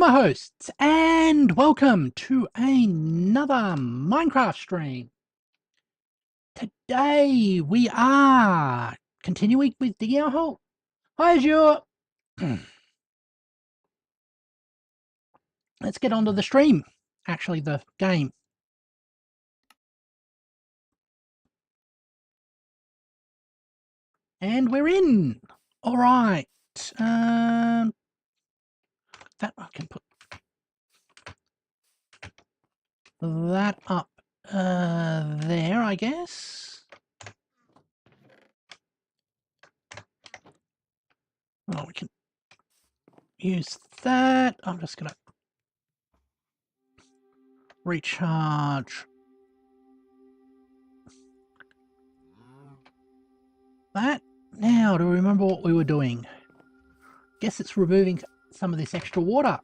my hosts, and welcome to another Minecraft stream. Today we are continuing with digging our hole. Hi, Azure. Let's get onto the stream. Actually, the game. And we're in. All right. That I can put that up there, I guess. Well, we can use that. I'm just gonna recharge that. Now, to remember what we were doing. Guess it's removing some of this extra water.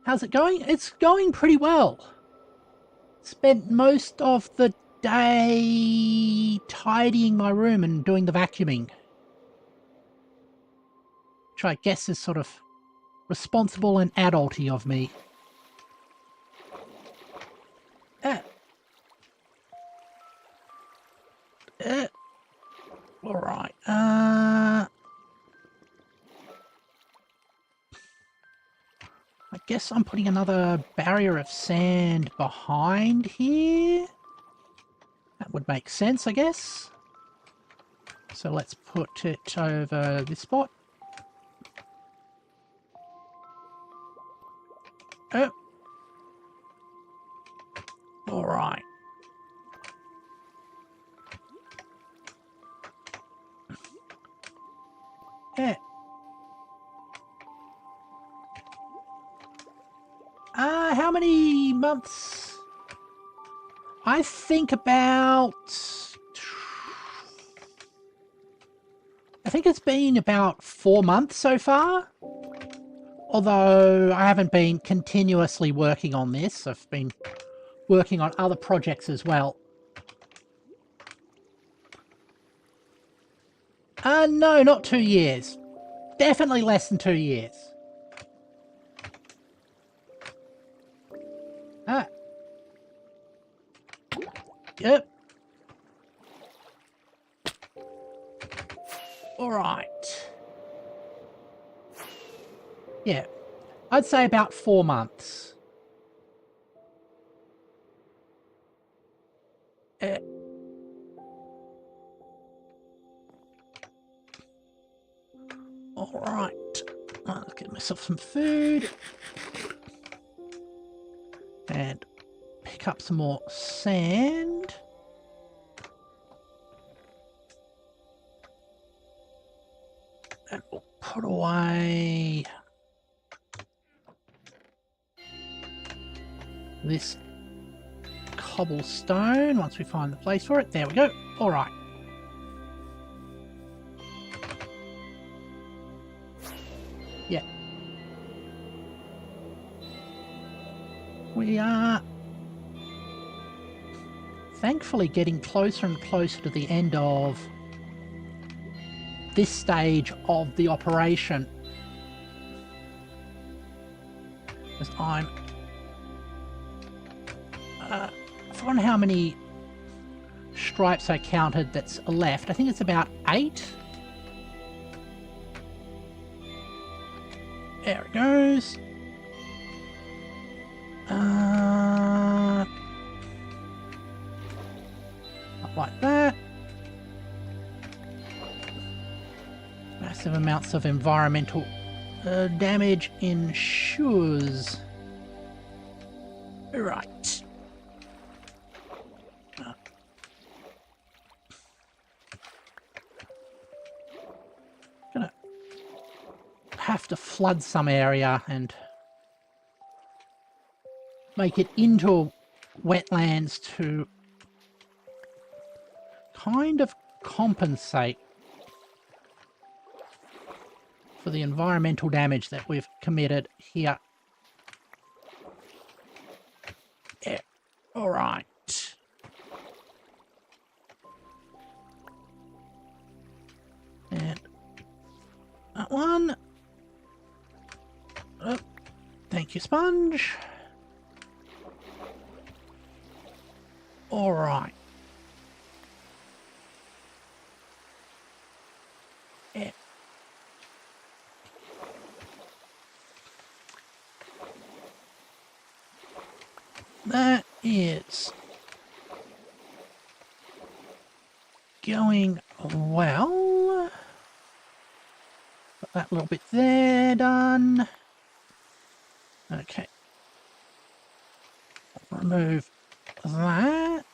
How's it going? It's going pretty well. Spent most of the day tidying my room and doing the vacuuming. Which I guess is sort of responsible and adulty of me. Alright. I guess I'm putting another barrier of sand behind here. That would make sense, I guess. So let's put it over this spot. Oh. All right. Yeah. How many months? I think about... I think it's been about 4 months so far. Although I haven't been continuously working on this. I've been working on other projects as well. No, not 2 years. Definitely less than 2 years. Yep. All right. Yeah, I'd say about 4 months. All right. I'll get myself some food. And pick up some more sand. And we'll put away this cobblestone once we find the place for it. There we go. All right. Yeah. We are thankfully getting closer and closer to the end of this stage of the operation. As I'm... I forgot how many stripes I counted that's left. I think it's about 8. There it goes. Not like that. Massive amounts of environmental damage ensures. Right. Gonna have to flood some area and make it into wetlands to kind of compensate for the environmental damage that we've committed here. Yeah. All right. And that one. Oh, thank you, Sponge. All right. Yeah. That is going well. Got that little bit there done. Okay. Remove that.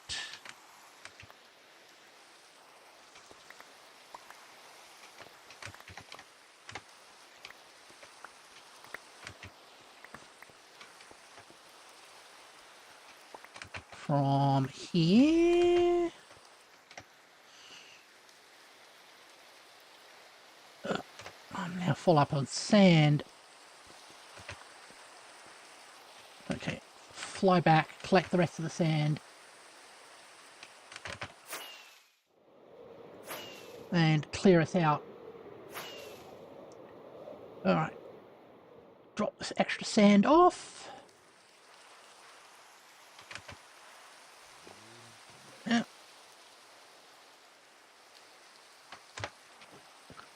From here. I'm now full up on sand. Okay. Fly back, collect the rest of the sand. And clear us out. Alright. Drop this extra sand off. Yeah.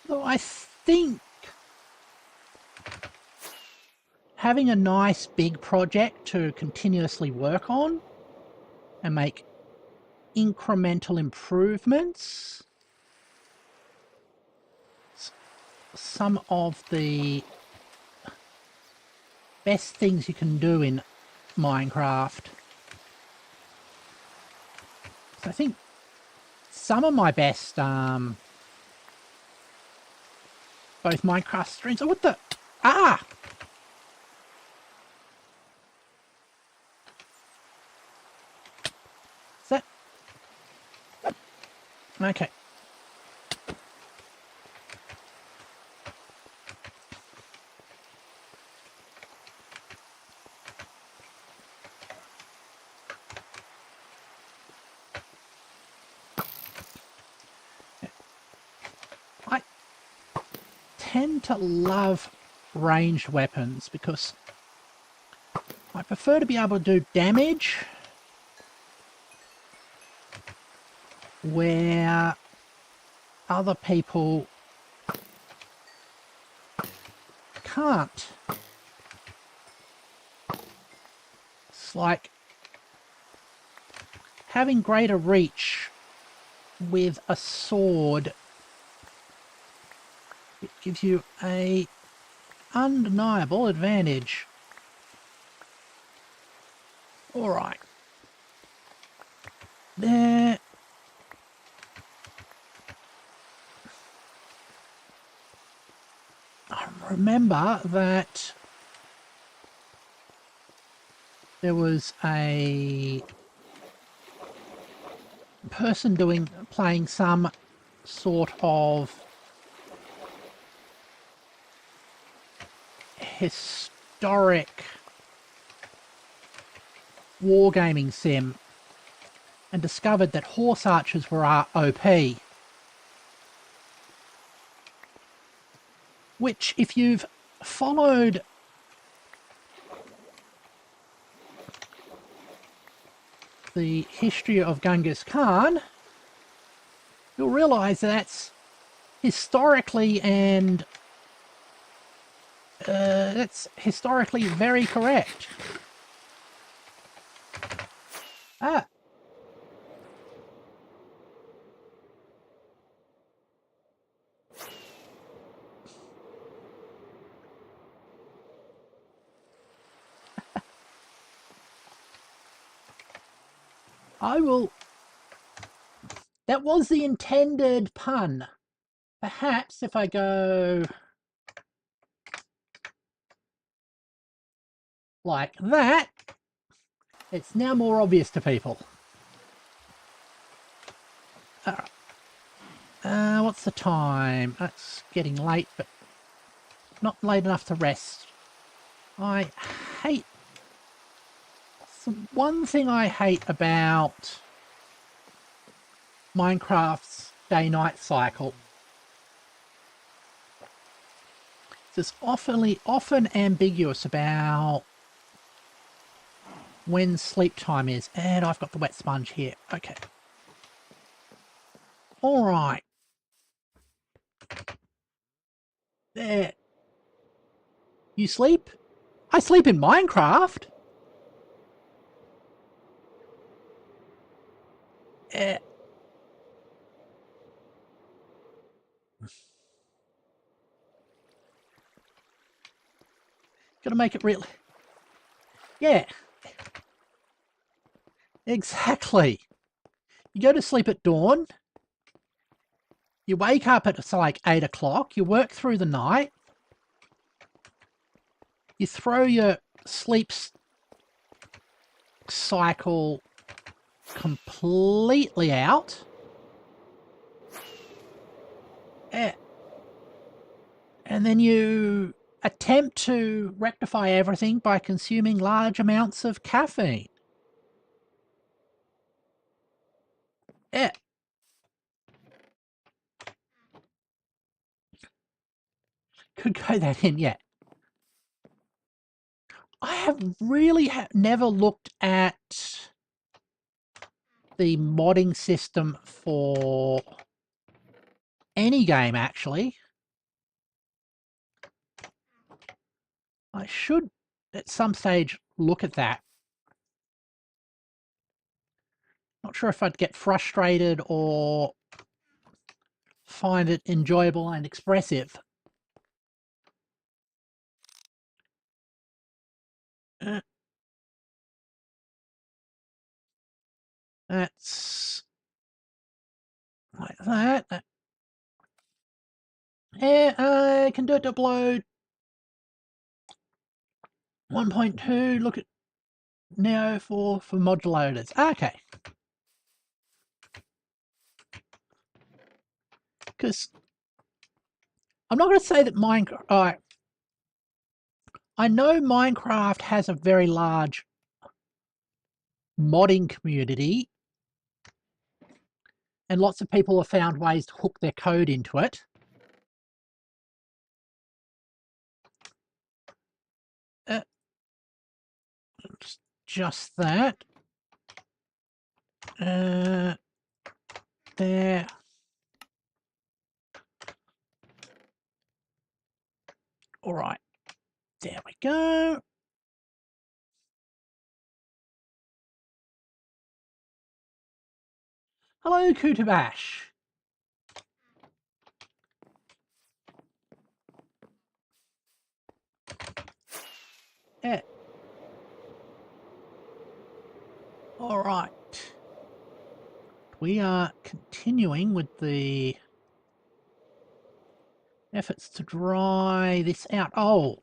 Though I think having a nice big project to continuously work on and make incremental improvements, some of the best things you can do in Minecraft. So I think some of my best both Minecraft streams. Oh, what the? Ah! Is that? Okay. I tend to love ranged weapons because I prefer to be able to do damage where other people can't. It's like having greater reach with a sword. It gives you a undeniable advantage. All right. There. I remember that there was a person playing some sort of historic wargaming sim and discovered that horse archers were OP. Which, if you've followed the history of Genghis Khan, you'll realise that's historically and that's historically very correct. Ah. I will... That was the intended pun. Perhaps if I go like that, it's now more obvious to people. What's the time? It's getting late, but not late enough to rest. I hate... One thing I hate about Minecraft's day-night cycle It's often ambiguous about when sleep time is. And I've got the wet sponge here. Okay. All right. There. You sleep? I sleep in Minecraft. Gotta make it real. Yeah. Exactly. You go to sleep at dawn. You wake up at like 8 o'clock. You work through the night. You throw your sleep cycle completely out. And then you attempt to rectify everything by consuming large amounts of caffeine. Yeah. Could go that in, yeah. I have really never looked at the modding system for any game, actually. I should, at some stage, look at that. Not sure if I'd get frustrated or find it enjoyable and expressive. That's like that. Yeah, I can do it to upload 1.2. Look at Neo for module loaders. Okay. Because I'm not going to say that Minecraft... I know Minecraft has a very large modding community, and lots of people have found ways to hook their code into it. Just that. There. All right. There we go. Hello, Kutabash. Yeah. All right. We are continuing with the efforts to dry this out. Oh,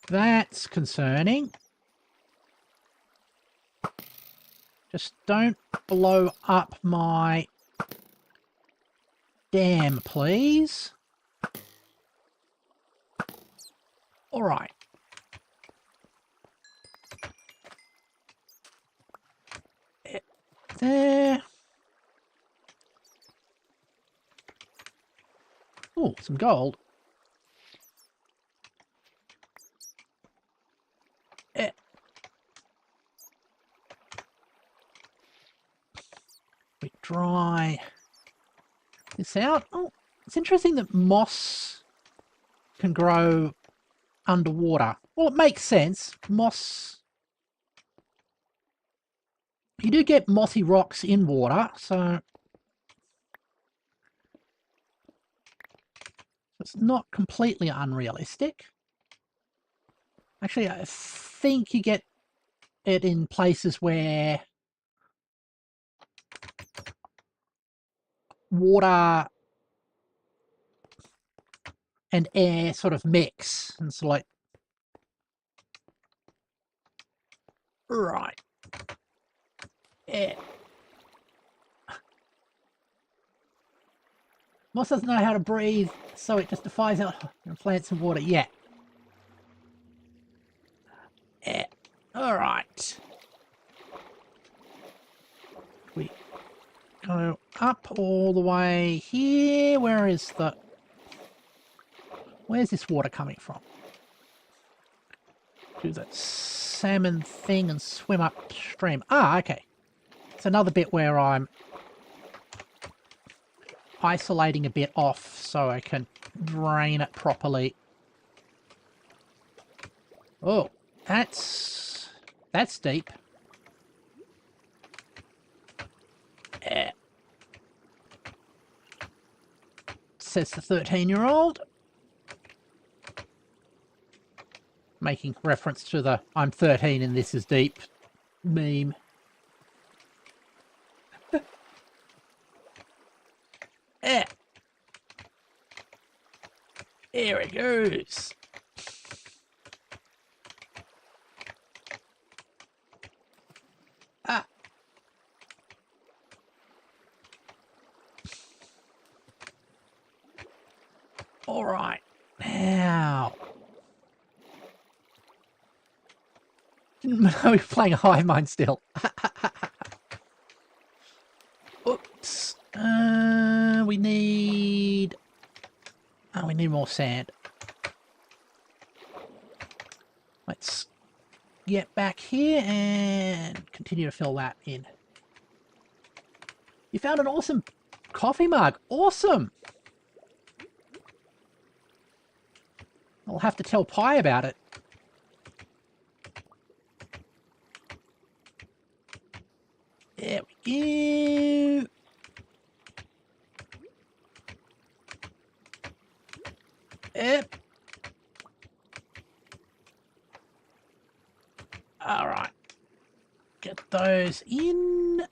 that's concerning. Just don't blow up my dam, please. All right. There. Oh, some gold. We dry this out. Oh, it's interesting that moss can grow underwater. Well, it makes sense. Moss... You do get mossy rocks in water, so it's not completely unrealistic. Actually, I think you get it in places where water and air sort of mix, and it's like... Right. Yeah. Moss doesn't know how to breathe, so it just defies out and plants some water. Yeah. Yeah. All right. We go up all the way here. Where is the... Where's this water coming from? Do that salmon thing and swim upstream. Ah, okay. It's another bit where I'm isolating a bit off so I can drain it properly. Oh, that's deep. Eh. Says the 13-year-old. Making reference to the I'm 13 and this is deep meme. Eh. There it goes. Ah. All right. Now. Didn't know we were playing a high mine still. Oops. We need... Oh, we need more sand. Let's get back here and continue to fill that in. You found an awesome coffee mug. Awesome! I'll have to tell Pi about it. There we go. Yep. All right. Get those in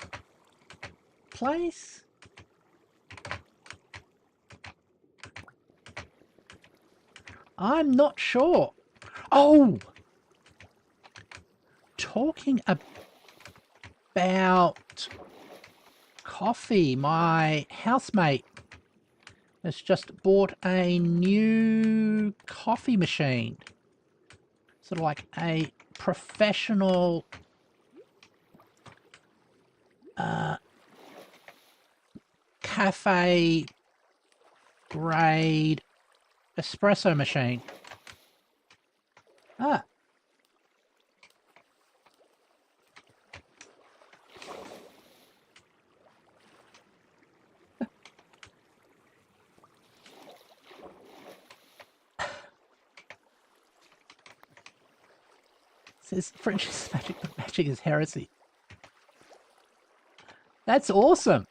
place. I'm not sure. Oh! Talking about coffee, my housemate has just bought a new coffee machine. Sort of like a professional cafe grade espresso machine. Ah. Says French is magic, but magic is heresy. That's awesome.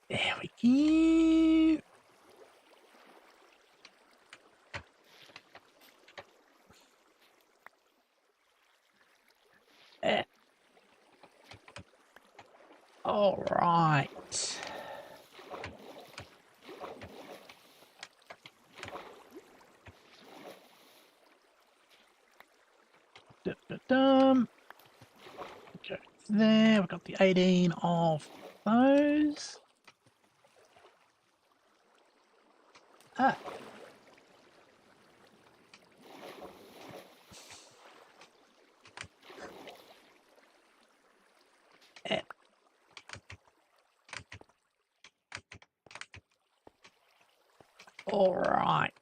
There we go. All right. Go there. We've got the 18 of those. Ah. All right.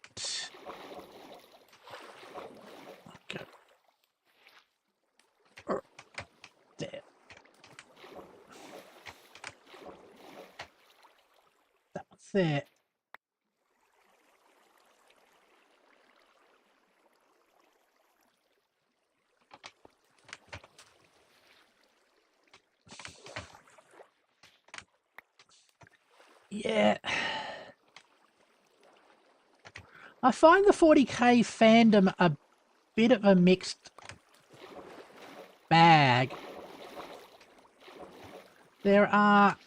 Okay. There. That one's there. Yeah. I find the 40k fandom a bit of a mixed bag. There are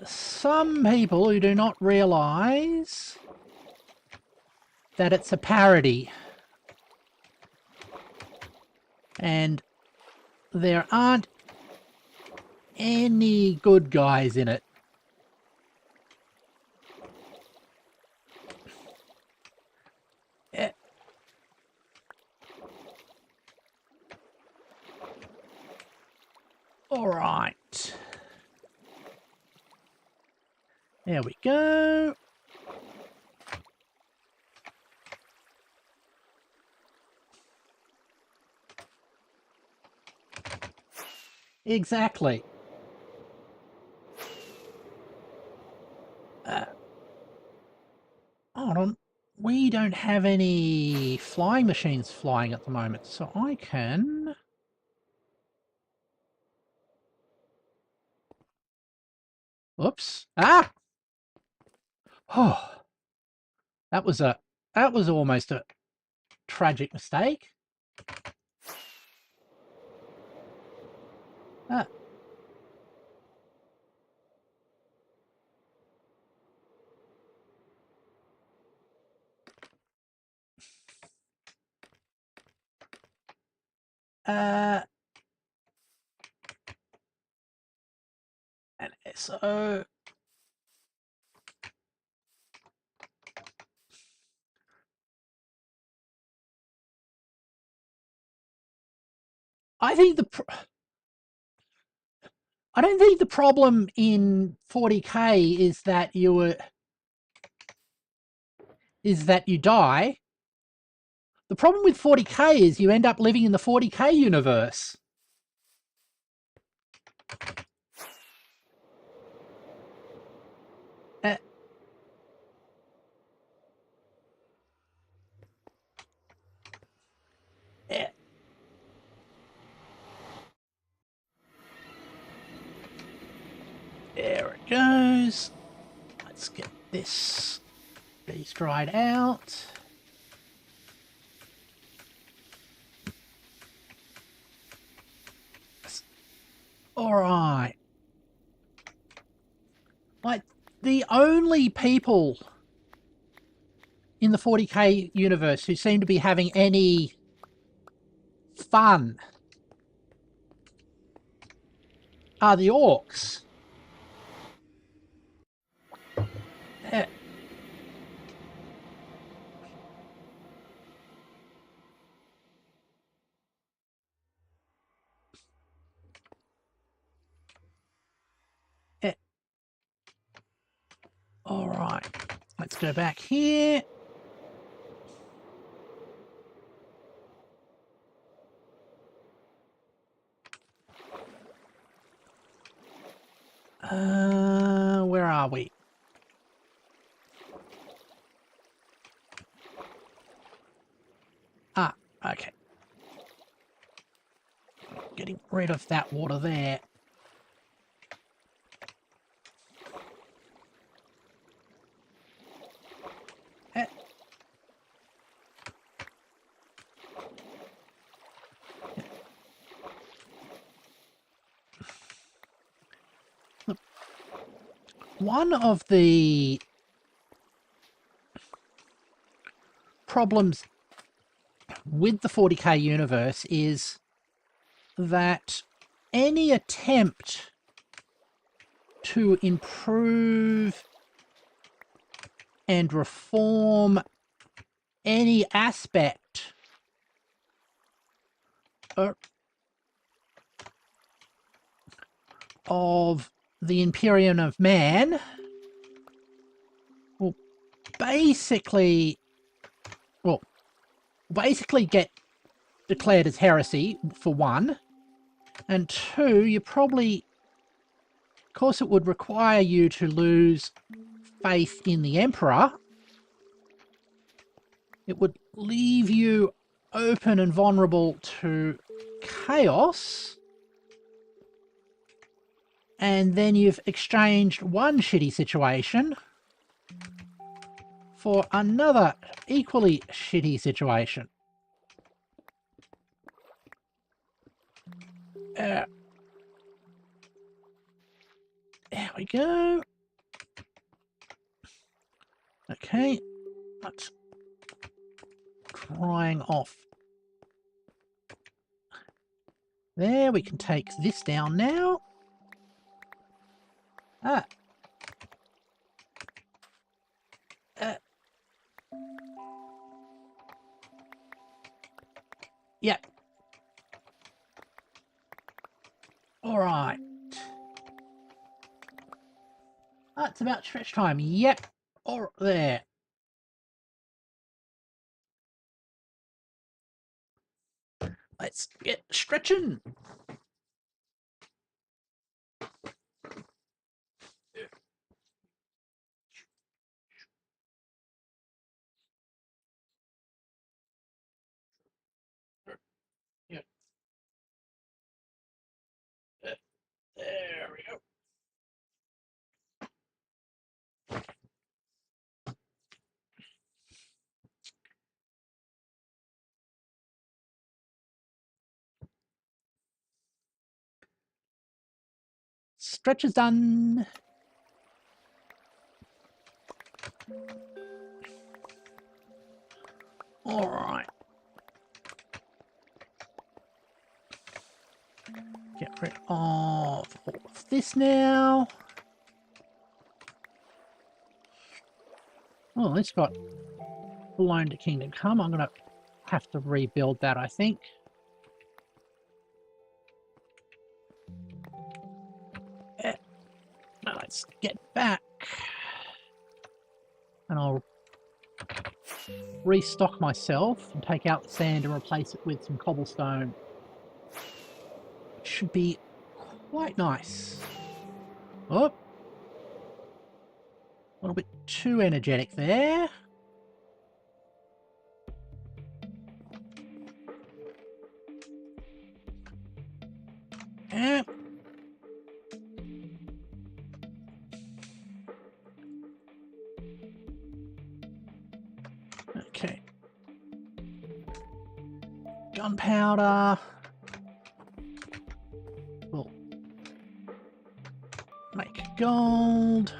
some people who do not realise that it's a parody. And there aren't any good guys in it. All right. There we go. Exactly. Hold on. We don't have any flying machines flying at the moment, so I can... Oops. Ah! Oh, that was almost a tragic mistake. Ah. And so... I don't think the problem in 40k is that you die. The problem with 40k is you end up living in the 40k universe. There it goes. Let's get these dried out. All right. Like, the only people in the 40k universe who seem to be having any fun are the orcs. All right, let's go back here. Where are we? Ah, okay. Getting rid of that water there. One of the problems with the 40k universe is that any attempt to improve and reform any aspect of the Imperium of Man will basically get declared as heresy, for one, and two, you probably, of course, it would require you to lose faith in the Emperor. It would leave you open and vulnerable to chaos, and then you've exchanged one shitty situation for another equally shitty situation. There we go. Okay, that's drying off. There, we can take this down now. Yeah. All right. It's about stretch time. Yep. Or there. Let's get stretching. Yep. There we go. Stretch is done. All right. Get rid of all of this now. Oh, it's got Alone to Kingdom Come. I'm going to have to rebuild that, I think. Now let's get back. And I'll restock myself and take out the sand and replace it with some cobblestone. Which should be quite nice. Oh. A little bit too energetic there. Yeah. Okay. Gunpowder. We'll make gold.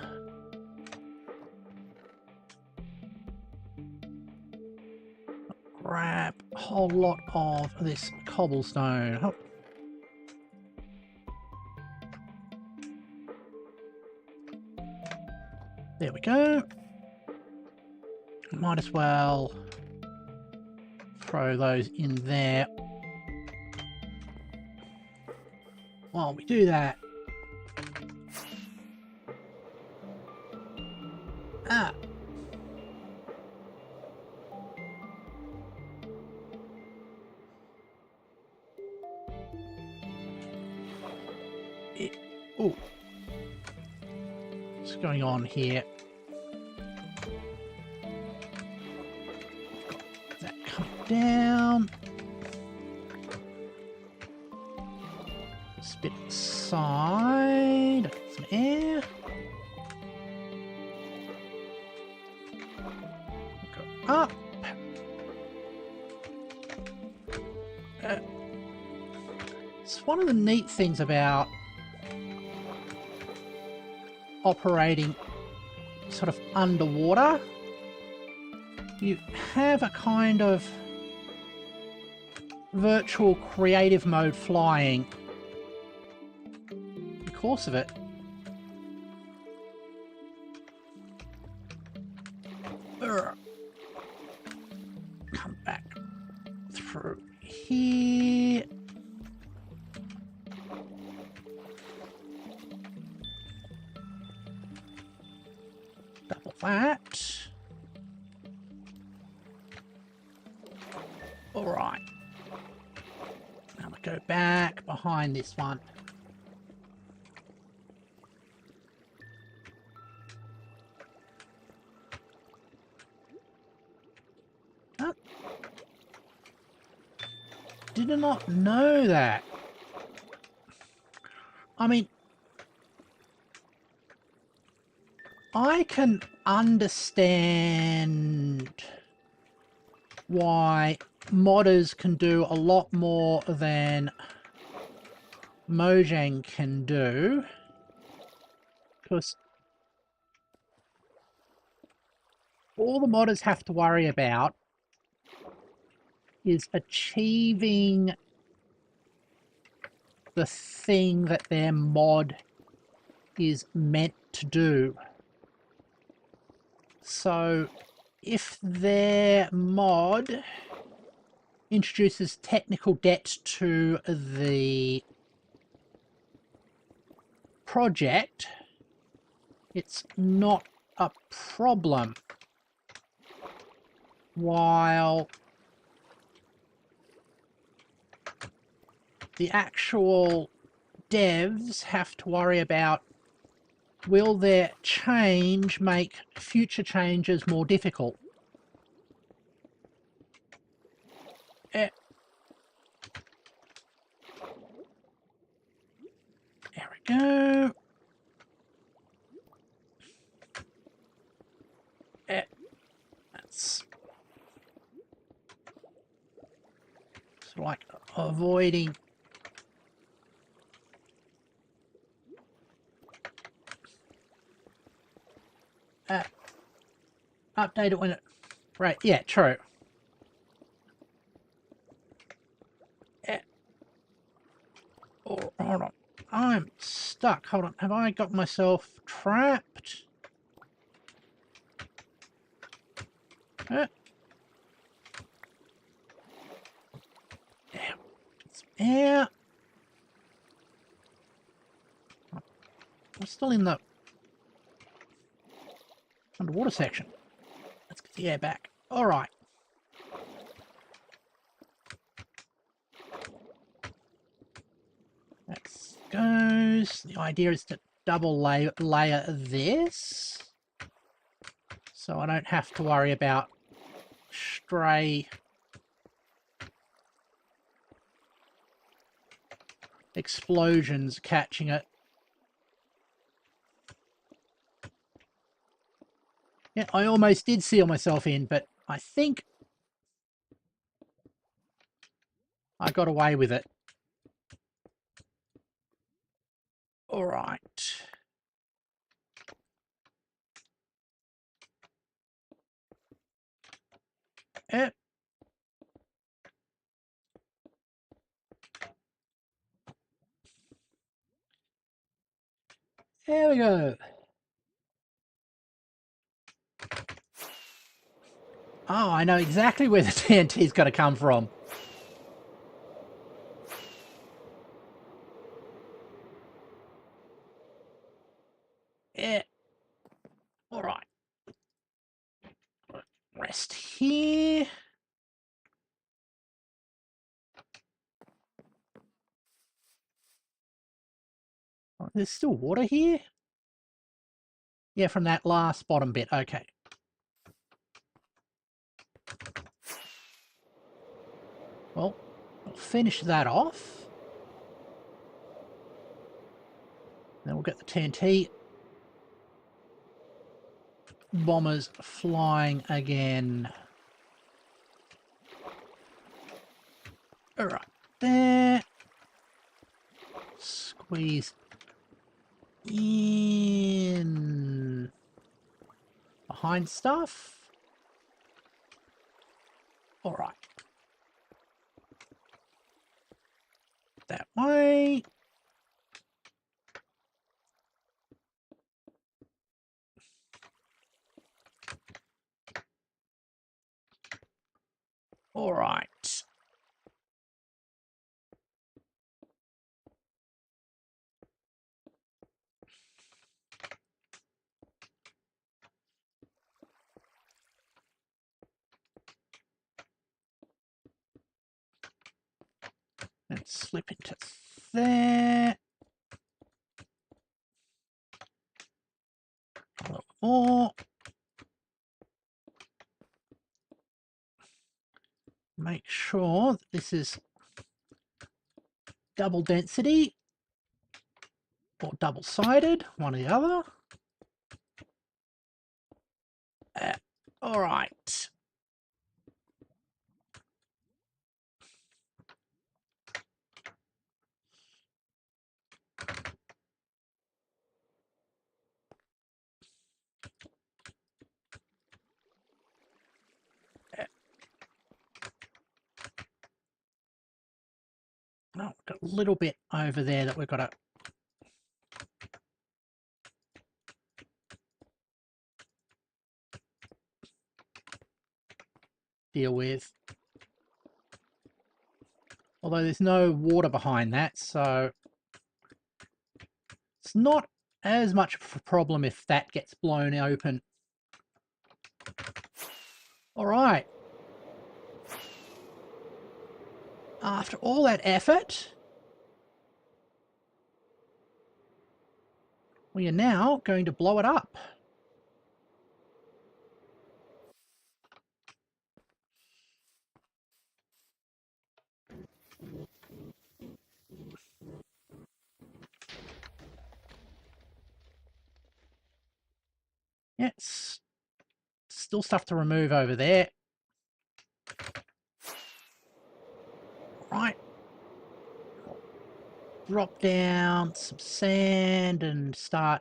Grab a whole lot of this cobblestone. Oh. There we go. Might as well throw those in there. While we do that. Ah. Oh. What's going on here? Got that coming down. Spit aside. Some air. Go up. It's one of the neat things about operating sort of underwater. You have a kind of virtual creative mode flying in the course of it. Come back through here. Double that. All right. Now we go back behind this one. Oh. Did not know that. I mean, I can understand why modders can do a lot more than Mojang can do, because all the modders have to worry about is achieving the thing that their mod is meant to do. So if their mod introduces technical debt to the project, it's not a problem. While the actual devs have to worry about, will their change make future changes more difficult? There we go. That's sort of like avoiding update it when it... Right, yeah, true. Oh, hold on. I'm stuck. Hold on. Have I got myself trapped? Yeah. I'm still in the underwater section. Let's get the air back. All right. That goes. The idea is to double layer this, so I don't have to worry about stray explosions catching it. Yeah, I almost did seal myself in, but I think I got away with it. All right. Yep. There we go. Oh, I know exactly where the TNT is going to come from. Yeah. All right. Rest here. Oh, there's still water here? Yeah, from that last bottom bit. Okay. Well, we'll finish that off. Then we'll get the TNT bombers flying again. All right, there. Squeeze in behind stuff. All right. That way. All right. Let's slip into there. A little more. Make sure that this is double density or double-sided, one or the other. All right. Oh, we've got a little bit over there that we've got to deal with. Although there's no water behind that, so it's not as much of a problem if that gets blown open. All right. After all that effort, we are now going to blow it up. Yeah, it's still stuff to remove over there. Right. Drop down some sand and start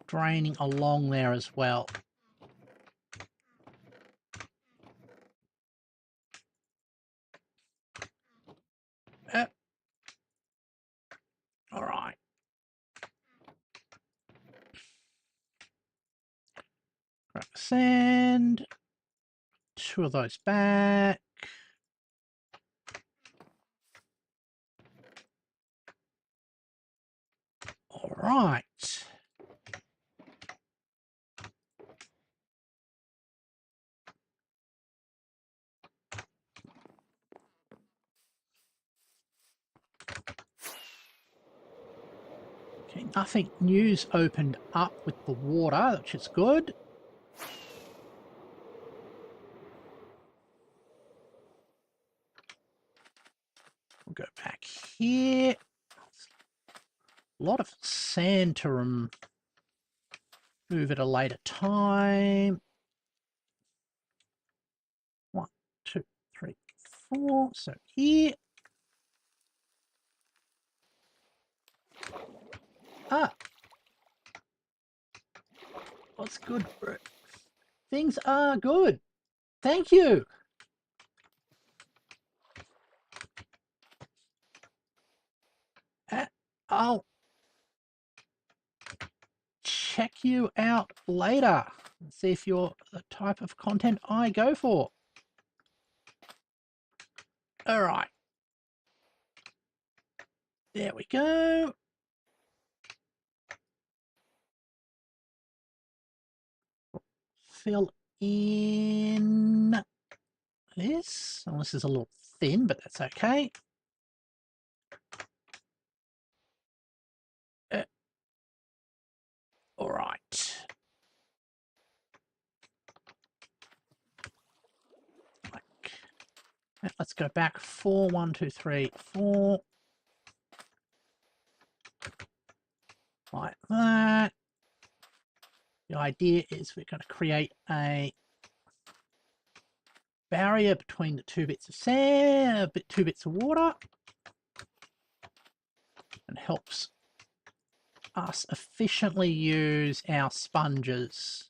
draining along there as well. All right. Grab the sand. 2 of those back. All right. Okay, nothing new's opened up with the water, which is good. We'll go back here. A lot of sand to remove at a later time. 1, 2, 3, 4. So here. Ah. What's good, bro? Things are good. Thank you. I'll check you out later and see if you're the type of content I go for. All right. There we go. Fill in this. Oh, this is a little thin, but that's okay. All right. Let's go back 4, 1, 2, 3, 4. Like that. The idea is we're going to create a barrier between the 2 bits of sand, 2 bits of water, and helps us efficiently use our sponges.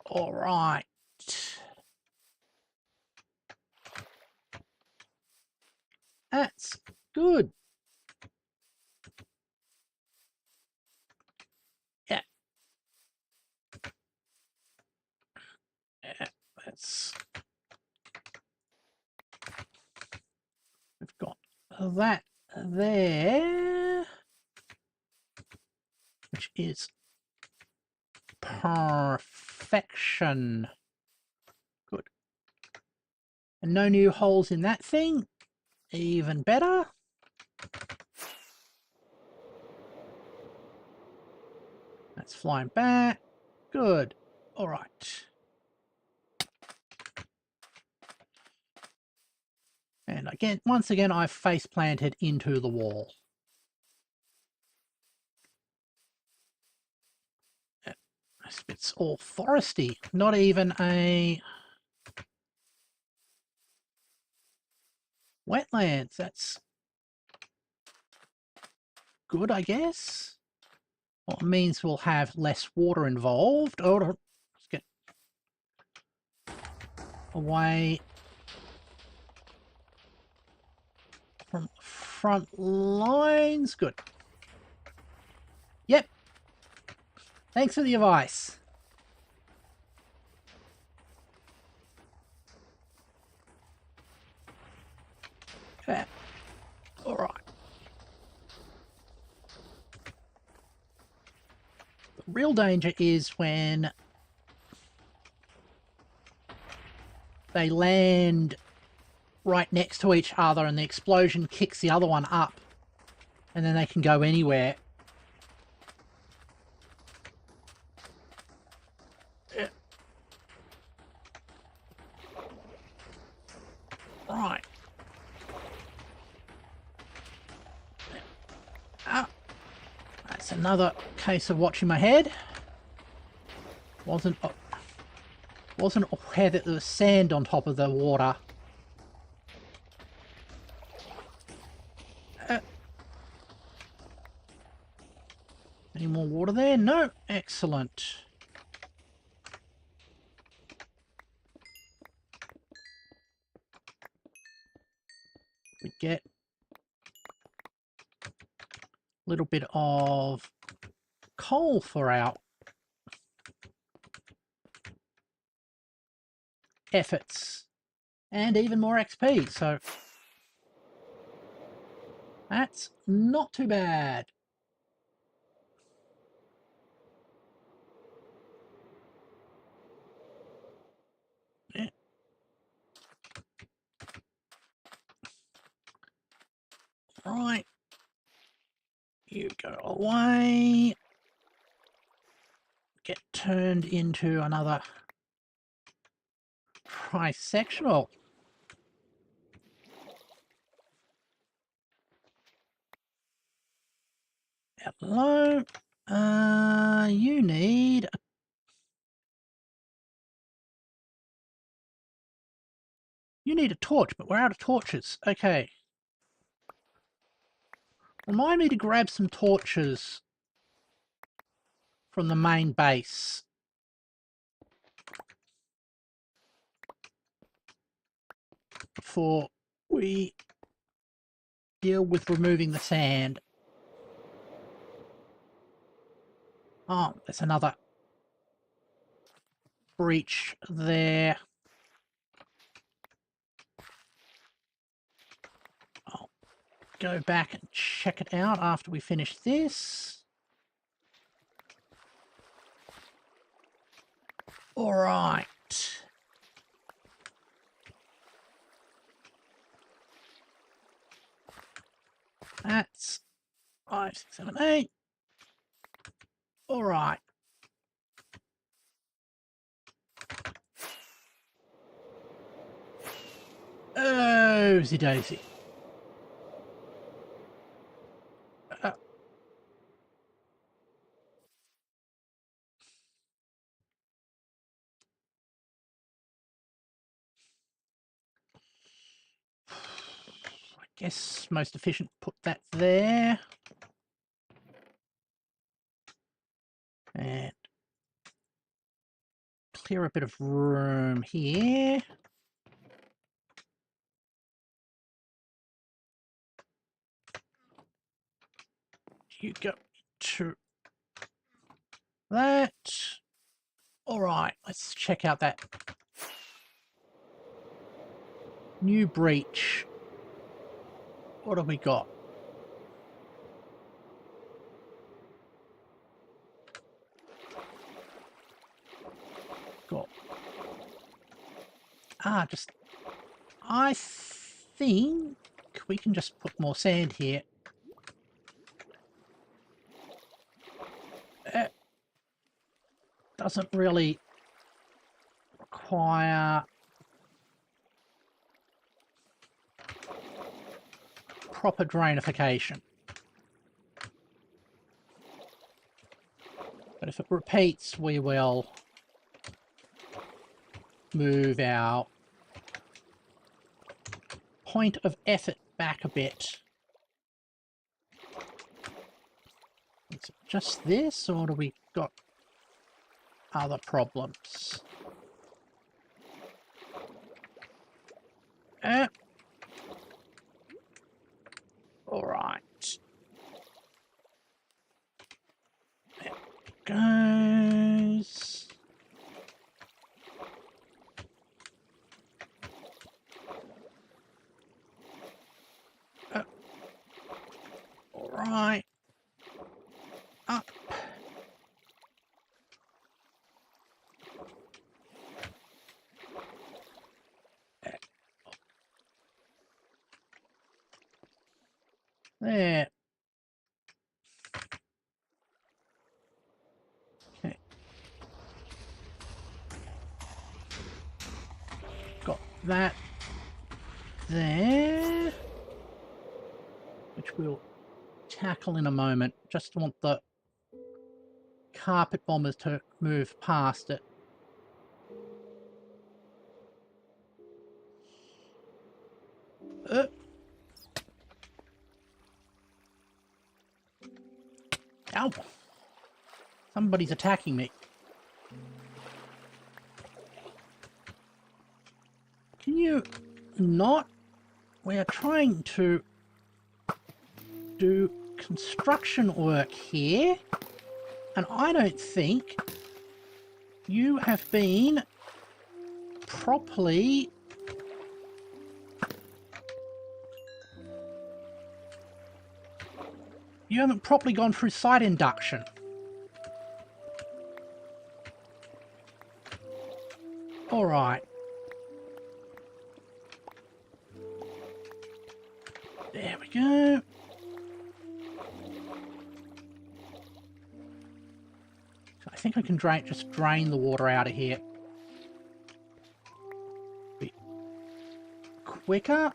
All right. That's good. Yeah. Yeah, that's... We've got that there, which is perfection. Good. And no new holes in that thing. Even better. That's flying back. Good. All right. And again, once again, I've face planted into the wall. This bit's all foresty. Not even a wetlands. That's good, I guess. Well, it means we'll have less water involved. Oh, let's get away from front lines. Good. Yep. Thanks for the advice. All right. The real danger is when they land right next to each other and the explosion kicks the other one up, and then they can go anywhere. Right. That's another case of watching my head. Wasn't aware that there was sand on top of the water. Any more water there? No. Excellent. We get a little bit of coal for our efforts and even more XP, so that's not too bad. Yeah. Right, you go away, get turned into another trisectional. Hello. You need a torch, but we're out of torches. Okay. Remind me to grab some torches from the main base. Before we deal with removing the sand. Oh, there's another breach there. I'll go back and check it out after we finish this. All right. That's 5, 6, 7, 8. All right. Ozy daisy. I guess most efficient, put that there. And clear a bit of room here. You go to that. All right, let's check out that new breach. What have we got? I think we can just put more sand here. It doesn't really require proper drainification. But if it repeats, we will move our point of effort back a bit. Is it just this, or do we got other problems? All right. There it goes. Right. Up. There. Okay. Got that there, which we'll tackle in a moment. Just want the carpet bombers to move past it. Ow! Somebody's attacking me. Can you not? We are trying to do construction work here, and I don't think you have been properly gone through site induction. All right. There we go. So I think I can just drain the water out of here. Be quicker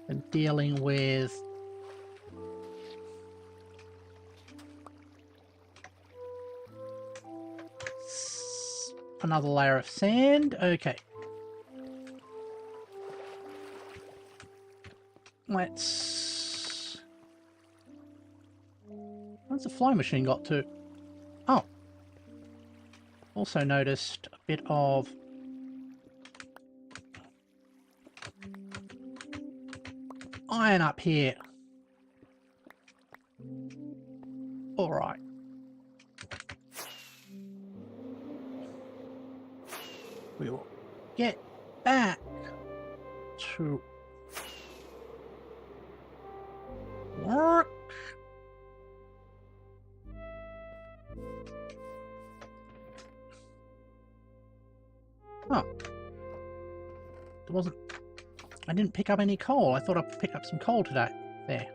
than dealing with another layer of sand. Okay. Let's... Where's the flow machine got to? Oh. Also noticed a bit of iron up here. Alright. We will get back to work. Oh. There wasn't... I didn't pick up any coal. I thought I'd pick up some coal today. There.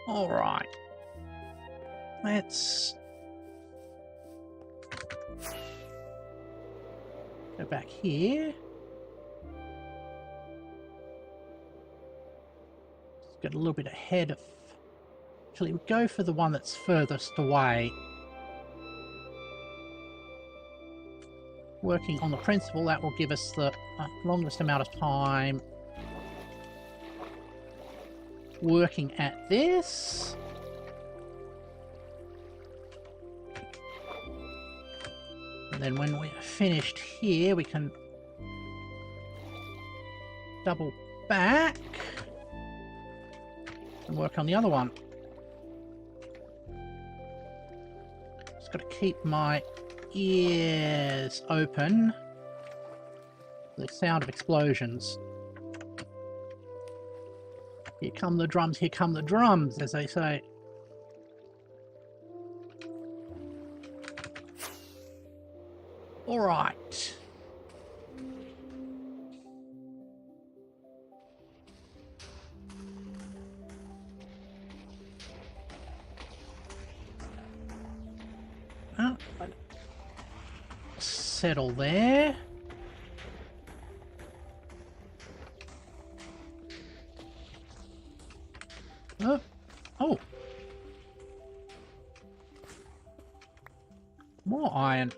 All right. Let's go back here. Let's get a little bit ahead of... Actually, we'll go for the one that's furthest away. Working on the principle, that will give us the longest amount of time working at this. And then when we're finished here, we can double back and work on the other one. Just got to keep my ears open for the sound of explosions. Here come the drums, as they say. All right. Settle there. Oh. More iron.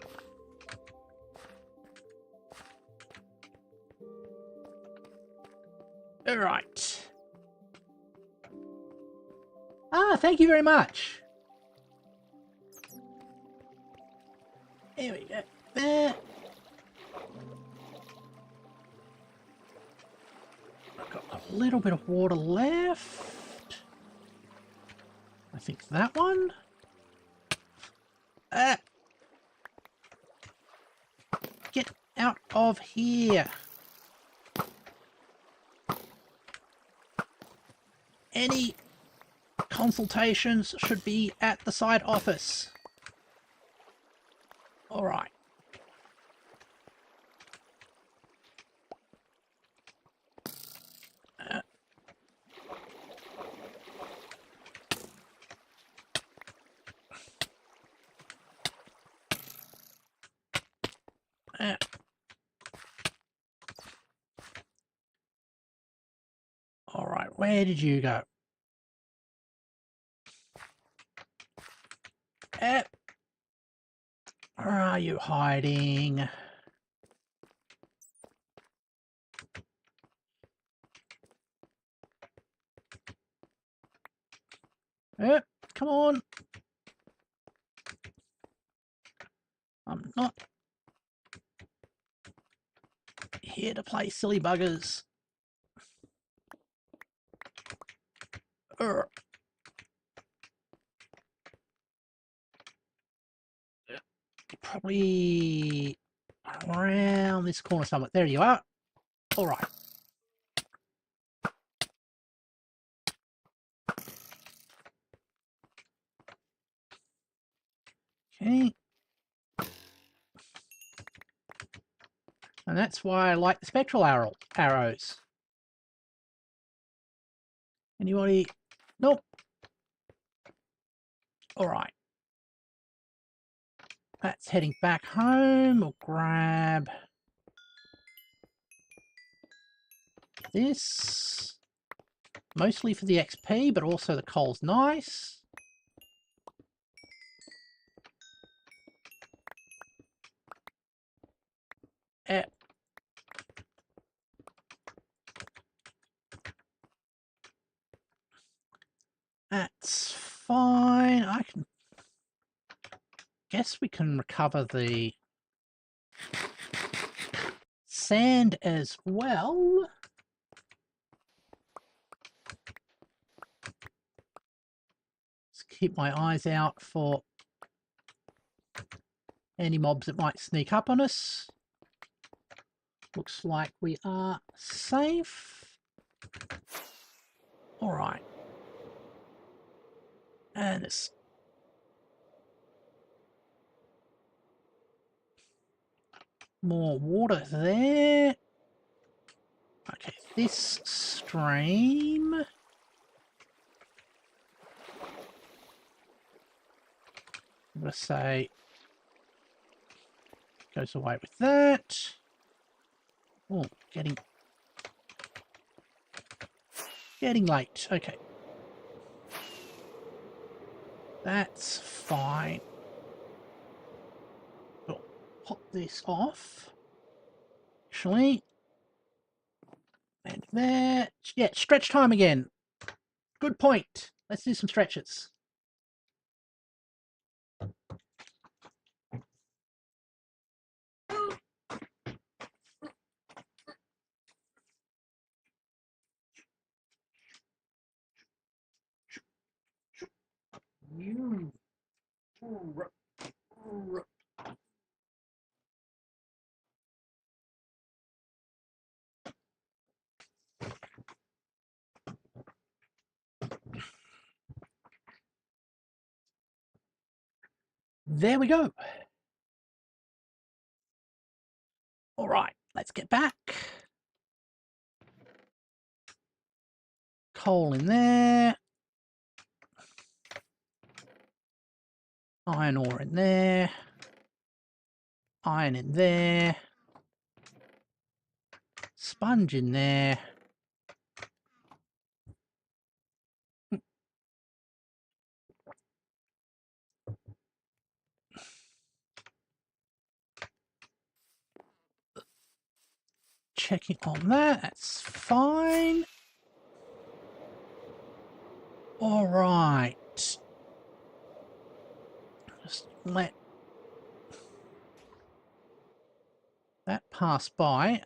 All right. Thank you very much. There we go. There. little bit of water left. I think that one. Ah! Get out of here. Any consultations should be at the side office. All right. All right, where did you go? Where are you hiding? Come on. I'm not here to play silly buggers. Probably around this corner somewhere. There you are. All right. Okay. And that's why I like the spectral arrows. Anybody? Nope. All right. That's heading back home. We'll grab this. Mostly for the XP, but also the coal's nice. That's fine. I can guess we can recover the sand as well. Just keep my eyes out for any mobs that might sneak up on us. Looks like we are safe. All right. And it's more water there. Okay, this stream. I'm going to say goes away with that. Oh, getting late. Okay. That's fine. We'll pop this off. Actually. And that. Yeah, stretch time again. Good point. Let's do some stretches. There we go. All right, let's get back. Coal in there. Iron ore in there. Iron in there. Sponge in there. Checking on that. That's fine. All right. Just let that pass by.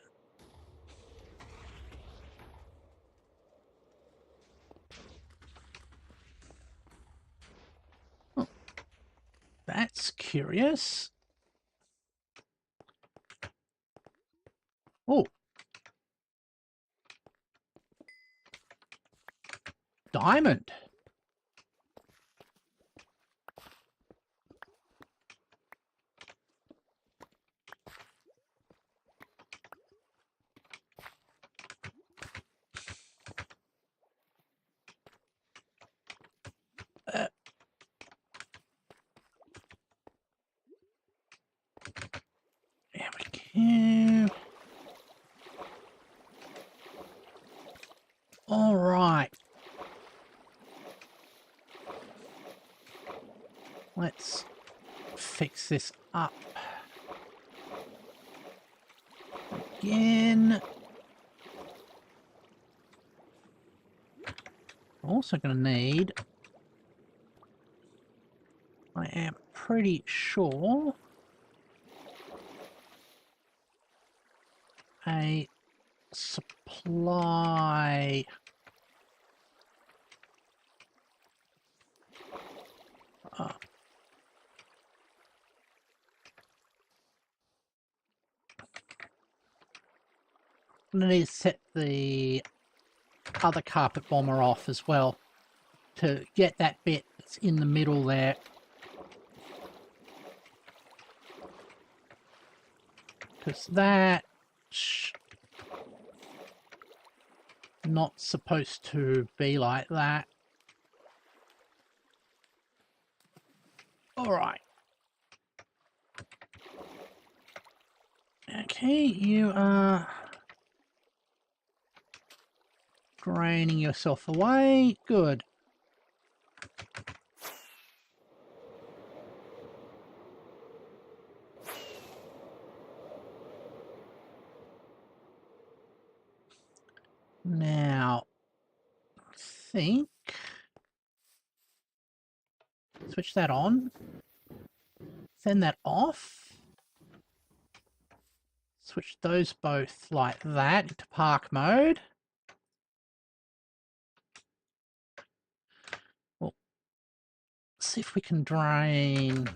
curious. Oh. Diamond. There we go. All right. Let's fix this up again. Also going to need, I am pretty sure, a supply. I'm going to need to set the other carpet bomber off as well to get that bit that's in the middle there. Because that's not supposed to be like that. All right. Okay, you are draining yourself away. Good. Now, I think switch that on. Send that off. Switch those both like that into park mode. Well, see if we can drain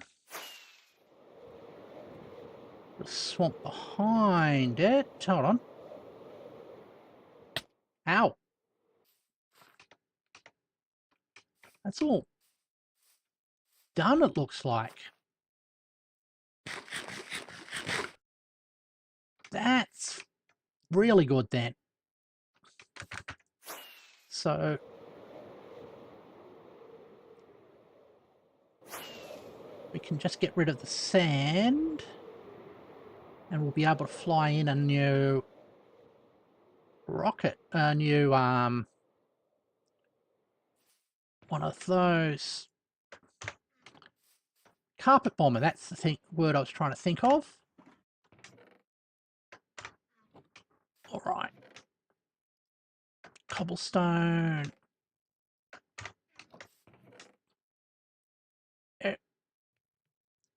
the swamp behind it. Hold on. Ow. That's all done, it looks like. That's really good then. So we can just get rid of the sand and we'll be able to fly in a new rocket, a new one of those carpet bomber. That's the word I was trying to think of. All right. Cobblestone.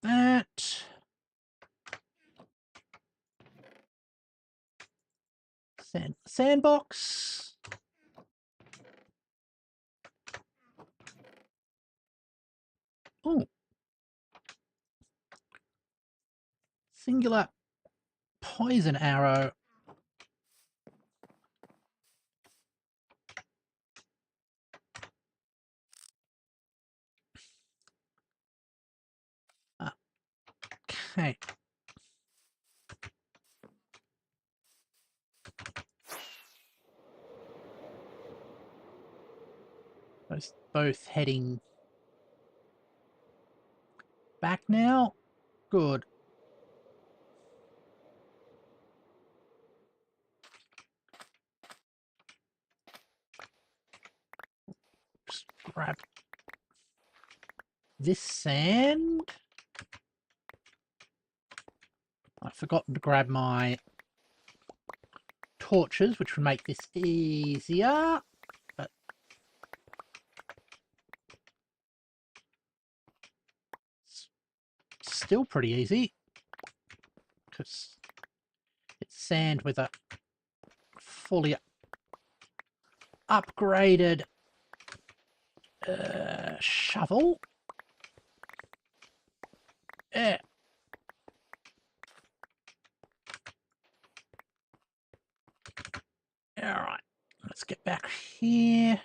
That. Sandbox. Oh. Singular poison arrow. Okay. Both heading back now. Good. Just grab this sand. I've forgotten to grab my torches, which would make this easier. But it's still pretty easy because it's sand with a fully upgraded shovel. Yeah. Alright, let's get back here.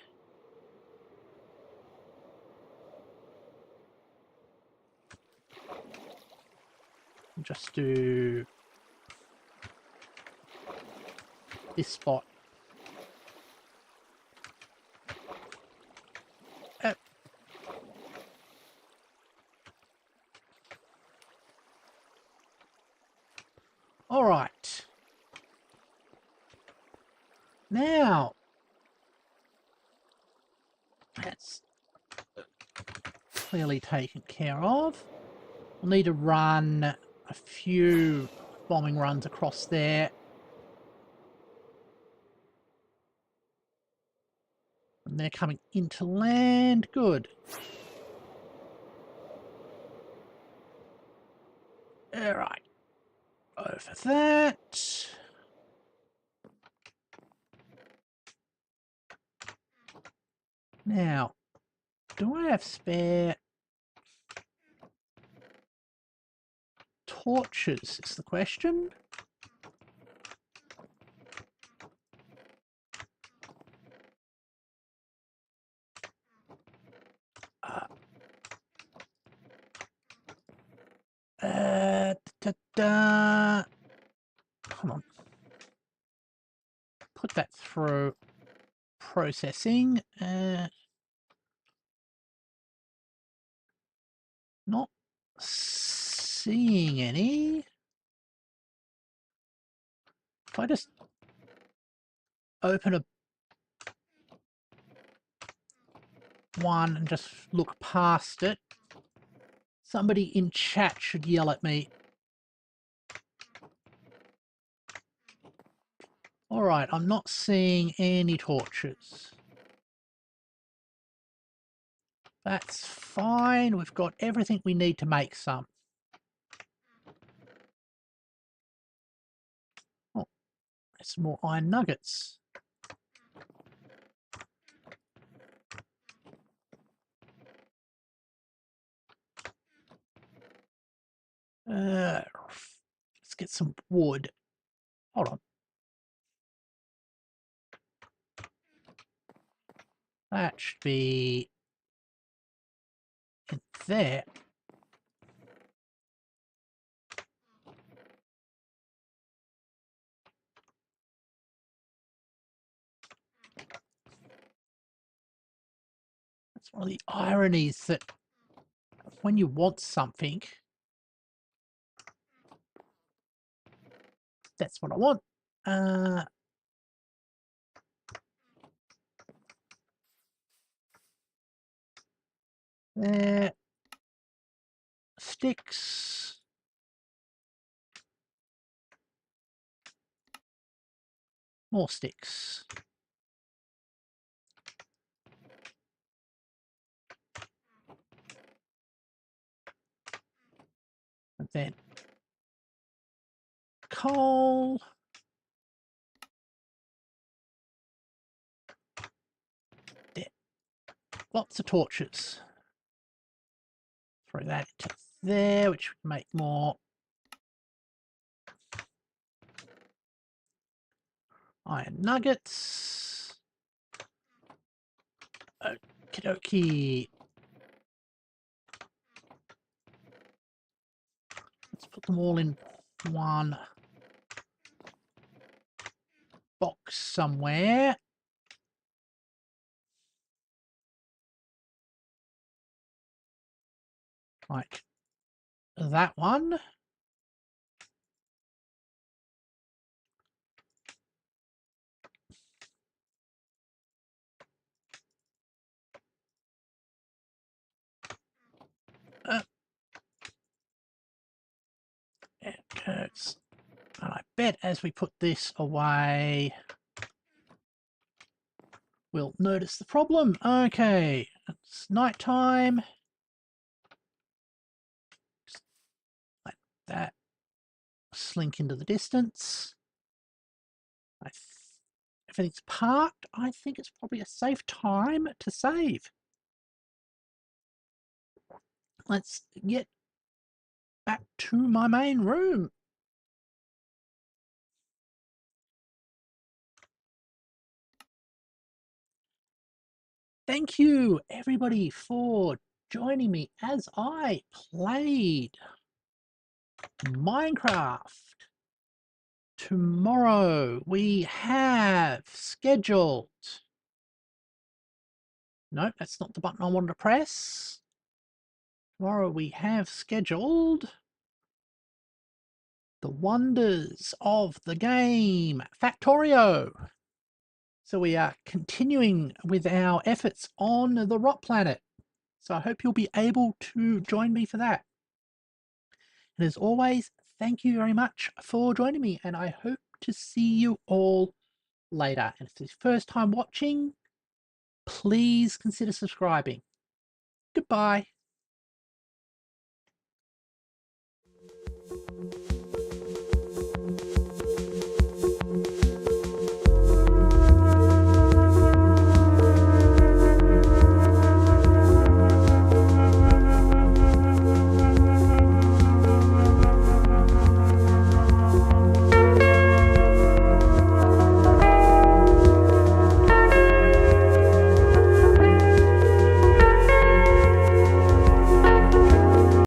Just do this spot. All right. Now, that's clearly taken care of. We'll need to run a few bombing runs across there. And they're coming into land. Good. All right. Over that. Now, do I have spare torches is the question. Hold on. Put that through processing. Not seeing any. If I just open a one and just look past it, somebody in chat should yell at me. All right, I'm not seeing any torches. That's fine. We've got everything we need to make some. Oh, there's some more iron nuggets. Let's get some wood. Hold on. That should be in there. That's one of the ironies that when you want something, that's what I want. There. Sticks. More sticks. And then coal. There. Lots of torches. Throw that into there, which would make more iron nuggets. Okie dokie. Let's put them all in one box somewhere. Like that one. There it goes. And I bet as we put this away, we'll notice the problem. Okay, it's night time. Just let that slink into the distance. Everything's parked. I think it's probably a safe time to save. Let's get back to my main room. Thank you, everybody, for joining me as I played Minecraft. Tomorrow we have scheduled... No, that's not the button I wanted to press. Tomorrow we have scheduled the wonders of the game, Factorio. So we are continuing with our efforts on the rock planet. So I hope you'll be able to join me for that. And as always, thank you very much for joining me, and I hope to see you all later. And if it's your first time watching, please consider subscribing. Goodbye.